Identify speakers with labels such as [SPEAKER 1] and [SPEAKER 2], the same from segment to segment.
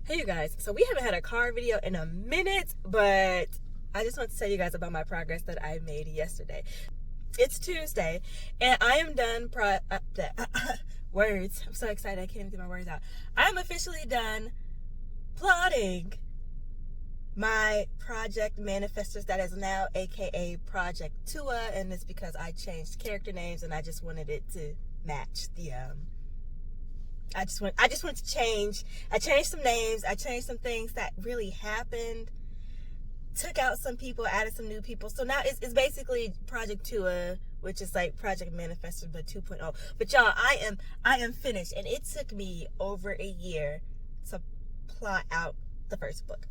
[SPEAKER 1] Hey you guys, so we haven't had a car video in a minute, but I just want to tell you guys about my progress that I made yesterday. It's Tuesday, and I am done words. I'm so excited I can't even get my words out. I am officially done plotting my project manifestors, that is now aka Project T.U.A, and it's because I changed character names and I just wanted it to match the I just want to change. I changed some names. I changed some things that really happened. Took out some people, added some new people. So now it's basically Project T.U.A, which is like Project Manifestor but 2.0. But y'all, I am finished, and it took me over a year to plot out the first book.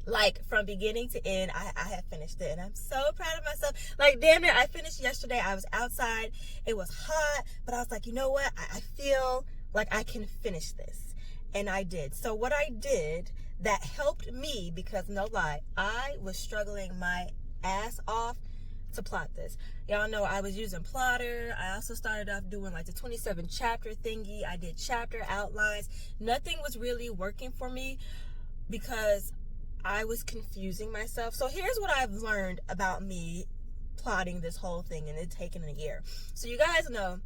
[SPEAKER 1] Like from beginning to end, I have finished it, and I'm so proud of myself. Like damn near, I finished yesterday. I was outside. It was hot, but I was like, you know what? I feel like I can finish this, and I did. So what I did that helped me, because no lie, I was struggling my ass off to plot this. Y'all know I was using Plotter. I also started off doing like the 27 chapter thingy. I did chapter outlines. Nothing was really working for me because I was confusing myself. So here's what I've learned about me plotting this whole thing and it taking a year. So you guys know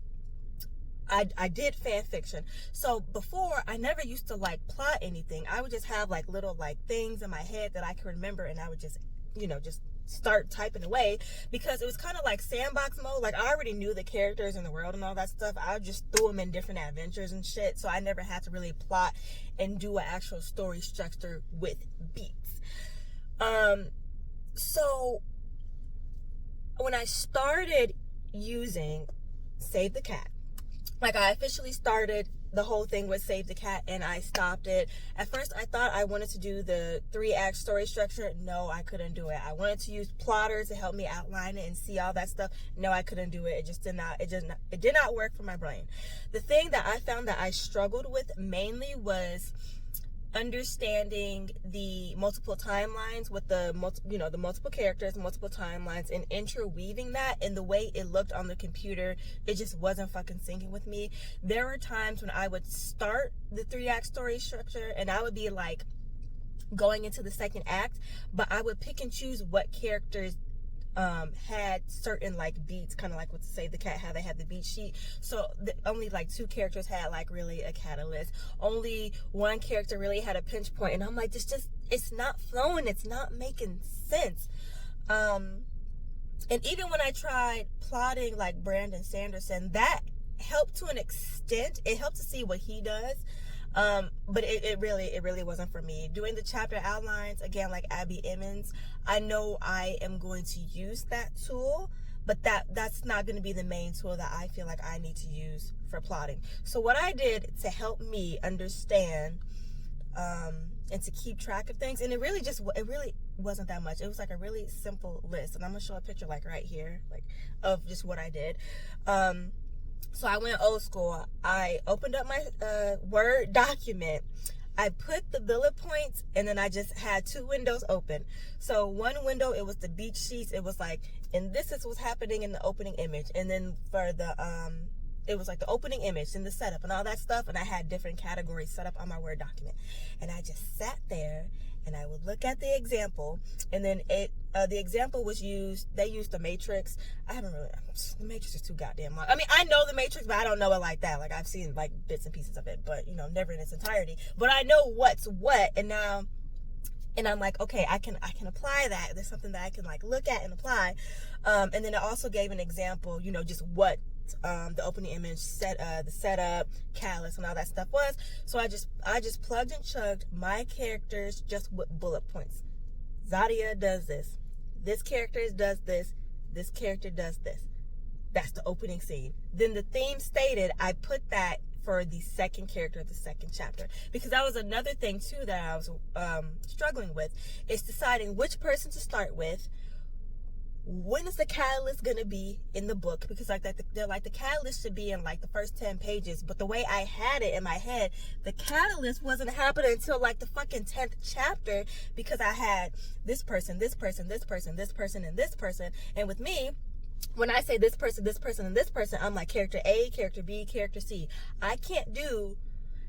[SPEAKER 1] I did fan fiction. So before, I never used to like plot anything. I would just have like little like things in my head that I can remember, and I would just, just start typing away, because it was kind of like sandbox mode. Like I already knew the characters in the world and all that stuff. I just threw them in different adventures and shit. So I never had to really plot and do an actual story structure with beats. So when I started using Save the Cat, like I officially started the whole thing with Save the Cat, and I stopped it. At first I thought I wanted to do the 3-act story structure. No, I couldn't do it. I wanted to use Plotter to help me outline it and see all that stuff. No, I couldn't do it. It did not work for my brain. The thing that I found that I struggled with mainly was understanding the multiple timelines with the multiple characters, multiple timelines, and interweaving that. And the way it looked on the computer, it just wasn't fucking syncing with me. There were times when I would start the 3-act story structure and I would be like going into the second act, but I would pick and choose what characters had certain like beats, kind of like with Save the Cat, how they had the beat sheet. So only like 2 characters had like really a catalyst. Only 1 character really had a pinch point, and I'm like, it's not flowing. It's not making sense. And even when I tried plotting like Brandon Sanderson, that helped to an extent. It helped to see what he does. But it really wasn't for me. Doing the chapter outlines, again, like Abby Emmons, I know I am going to use that tool, but that's not going to be the main tool that I feel like I need to use for plotting. So what I did to help me understand, and to keep track of things, and it really wasn't that much. It was like a really simple list, and I'm gonna show a picture like right here, like of just what I did. So I went old school. I opened up my Word document. I put the bullet points, and then I just had 2 windows open. So one window, it was the beat sheets. It was like, and this is what's happening in the opening image. And then for the, it was like the opening image and the setup and all that stuff. And I had different categories set up on my Word document. And I just sat there and I would look at the example, and then the example was they used the Matrix. The Matrix is too goddamn long. I mean, I know the Matrix, but I don't know it like that. Like I've seen like bits and pieces of it, but never in its entirety. But I know what's what, and I'm like, okay, I can apply that. There's something that I can like look at and apply. And then it also gave an example, just what the opening image the setup, catalyst, and all that stuff was. So I just plugged and chugged my characters just with bullet points. Zadia does this. This character does this. This character does this. That's the opening scene. Then the theme stated, I put that for the second character of the second chapter, because that was another thing too that I was struggling with, is deciding which person to start with. When is the catalyst gonna be in the book? Because like they're like, the catalyst should be in like the first 10 pages, but the way I had it in my head, the catalyst wasn't happening until like the fucking 10th chapter, because I had this person, this person, this person, this person, and this person. And with me, when I say this person, and this person, I'm like character A, character B, character C. I can't do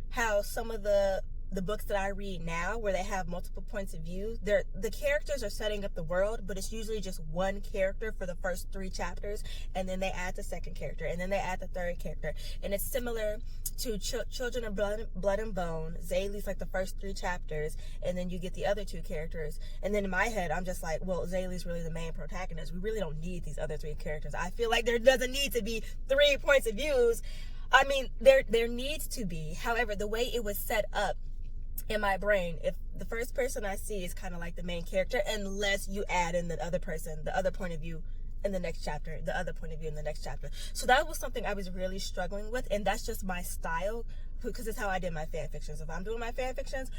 [SPEAKER 1] how some of the the books that I read now, where they have multiple points of view, the characters are setting up the world, but it's usually just one character for the first 3 chapters, and then they add the second character, and then they add the third character. And it's similar to Children of Blood and Bone. Zaylee's like the first 3 chapters, and then you get the other 2 characters. And then in my head, I'm just like, well, Zaylee's really the main protagonist. We really don't need these other 3 characters. I feel like there doesn't need to be 3 points of views. I mean, there needs to be. However, the way it was set up in my brain, if the first person I see is kind of like the main character, unless you add in the other person, the other point of view in the next chapter, the other point of view in the next chapter. So that was something I was really struggling with, and that's just my style, because it's how I did my fan fictions. If I'm doing my fan fictions,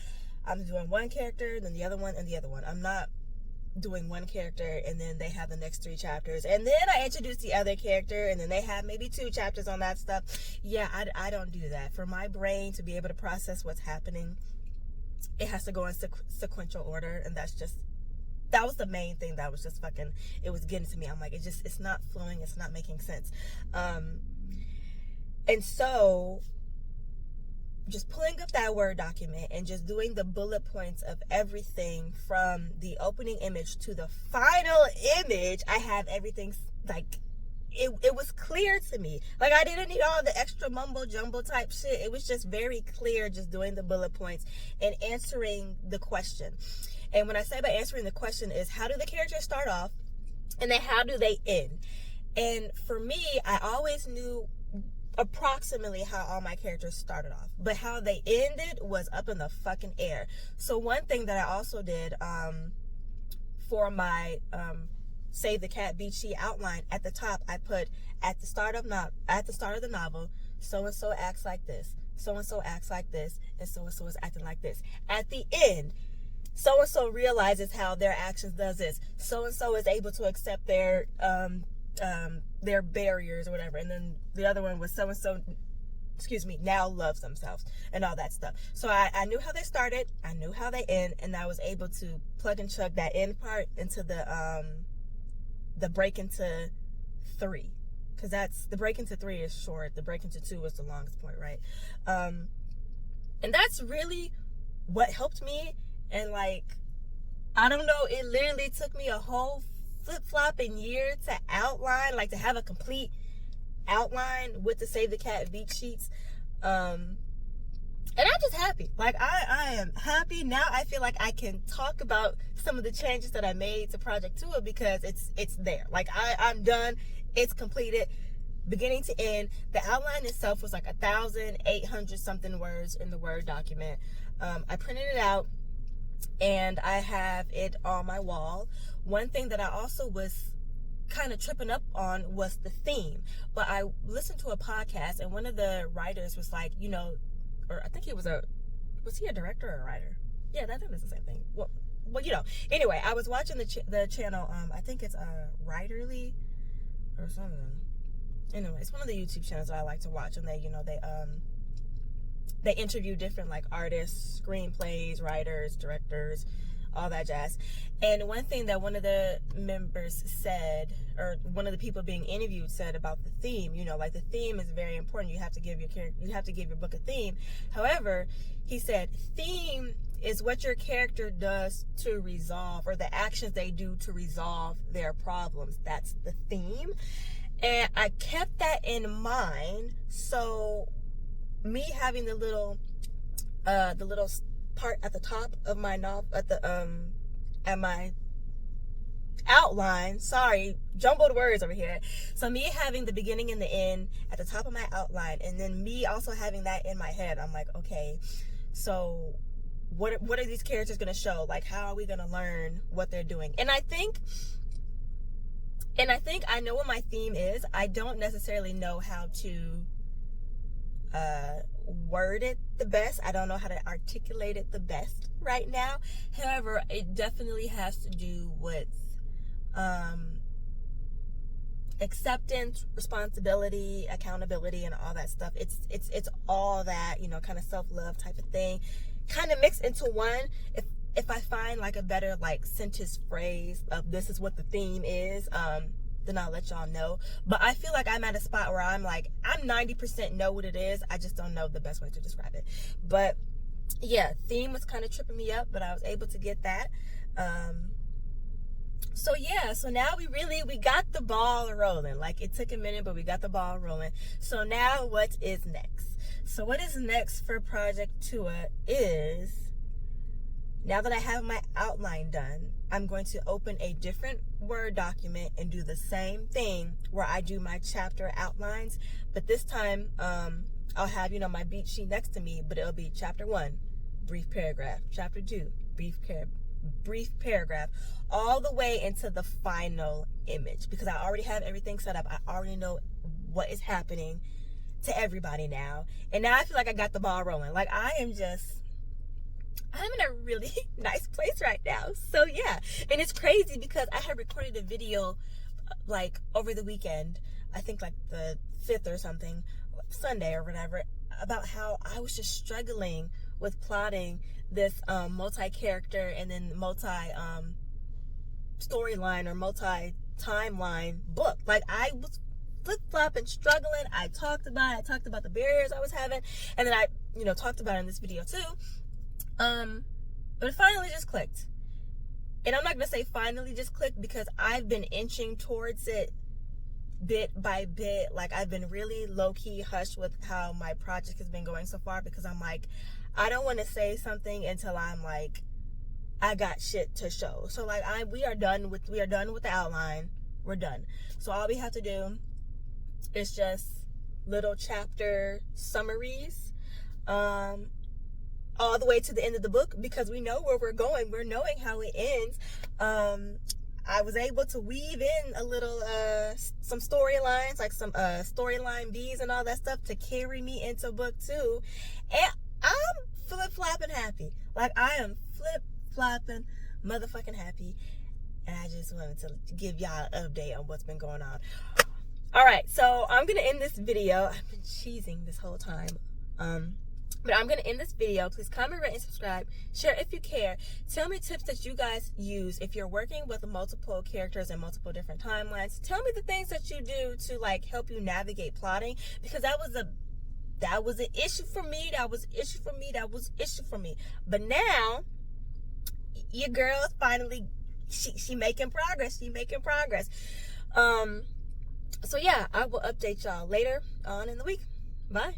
[SPEAKER 1] I'm doing one character, then the other one, and the other one. I'm not doing one character and then they have the next 3 chapters, and then I introduce the other character, and then they have maybe 2 chapters on that stuff. Yeah, I don't do that. For my brain to be able to process what's happening, it has to go in sequential order, and that was the main thing that was just fucking, it was getting to me. I'm like, it's not flowing, it's not making sense. And so just pulling up that Word document and just doing the bullet points of everything from the opening image to the final image, I have everything, like, it was clear to me. Like, I didn't need all the extra mumbo jumbo type shit. It was just very clear, just doing the bullet points and answering the question. And when I say by answering the question is, how do the characters start off, and then how do they end? And for me, I always knew approximately how all my characters started off, but how they ended was up in the fucking air. So one thing that I also did for my Save the Cat beat sheet outline, at the top I put, at the start of the novel, so and so acts like this, so and so acts like this, and so is acting like this. At the end, so and so realizes how their actions does this, so and so is able to accept their barriers or whatever. And then the other one was so and so, now loves themselves, and all that stuff. So I knew how they started, I knew how they end, and I was able to plug and chug that end part into the break into 3, because that's, the break into 3 is short, the break into 2 is the longest point, right? And that's really what helped me. And like, I don't know, it literally took me a whole flip-flopping year to outline, like to have a complete outline with the Save the Cat beat sheets. And I'm just happy. Like, I am happy now. I feel like I can talk about some of the changes that I made to Project T.U.A because it's there. Like, I'm done. It's completed, beginning to end. The outline itself was like 1,800 something words in the Word document. I printed it out, and I have it on my wall. One thing that I also was kind of tripping up on was the theme. But I listened to a podcast, and one of the writers was like, you know, or I think he was he a director or a writer? Yeah, I think it's the same thing. Well, you know. Anyway, I was watching the channel, I think it's Writerly or something. Anyway, it's one of the YouTube channels that I like to watch, and they interview different like artists, screenplays, writers, directors, all that jazz. And one thing that one of the members said, or one of the people being interviewed said about the theme, you know, like the theme is very important. You have to give your book a theme. However, he said theme is what your character does to resolve, or the actions they do to resolve their problems. That's the theme. And I kept that in mind. So me having the little part at the top of my at my outline, sorry, jumbled words over here. So me having the beginning and the end at the top of my outline, and then me also having that in my head, I'm like, okay, so what are these characters going to show? Like, how are we going to learn what they're doing? And I think I know what my theme is. I don't necessarily know how to word it the best. I don't know how to articulate it the best right now. However, it definitely has to do with acceptance, responsibility, accountability, and all that stuff. It's all that, you know, kind of self-love type of thing, kind of mixed into one. If I find like a better like sentence phrase of this is what the theme is, then I'll let y'all know. But I feel like I'm at a spot where I'm 90% know what it is. I just don't know the best way to describe it. But yeah, theme was kind of tripping me up, but I was able to get that. So yeah, so now we got the ball rolling. Like, it took a minute, but we got the ball rolling. So now what is next? So what is next for Project T.U.A is, now that I have my outline done, I'm going to open a different Word document and do the same thing where I do my chapter outlines, but this time I'll have, my beat sheet next to me, but it'll be chapter 1, brief paragraph, chapter 2, brief paragraph, all the way into the final image, because I already have everything set up. I already know what is happening to everybody now, and now I feel like I got the ball rolling. Like, I'm in a really nice place right now. So yeah, and it's crazy because I had recorded a video like over the weekend, I think like the 5th or something, Sunday or whatever, about how I was just struggling with plotting this multi-character and then multi-storyline or multi-timeline book. Like, I was flip-flopping, struggling. I talked about the barriers I was having, and then I talked about it in this video too. But it finally just clicked. And I'm not going to say finally just clicked, because I've been inching towards it bit by bit. Like, I've been really low-key hushed with how my project has been going so far, because I'm like, I don't want to say something until I'm like, I got shit to show. So like, we are done with the outline. We're done. So all we have to do is just little chapter summaries, all the way to the end of the book, because we know where we're going. We're knowing how it ends. I was able to weave in a little some storylines, like some storyline B's and all that stuff to carry me into book 2, and I'm flip-flopping happy. Like, I am flip-flopping motherfucking happy, and I just wanted to give y'all an update on what's been going on. All right, so I'm gonna end this video. I've been cheesing this whole time. But I'm going to end this video. Please comment, rate, and subscribe. Share if you care. Tell me tips that you guys use if you're working with multiple characters and multiple different timelines. Tell me the things that you do to like help you navigate plotting, because that was an issue for me. That was issue for me. But now your girl is finally she making progress. So yeah, I will update y'all later on in the week. Bye.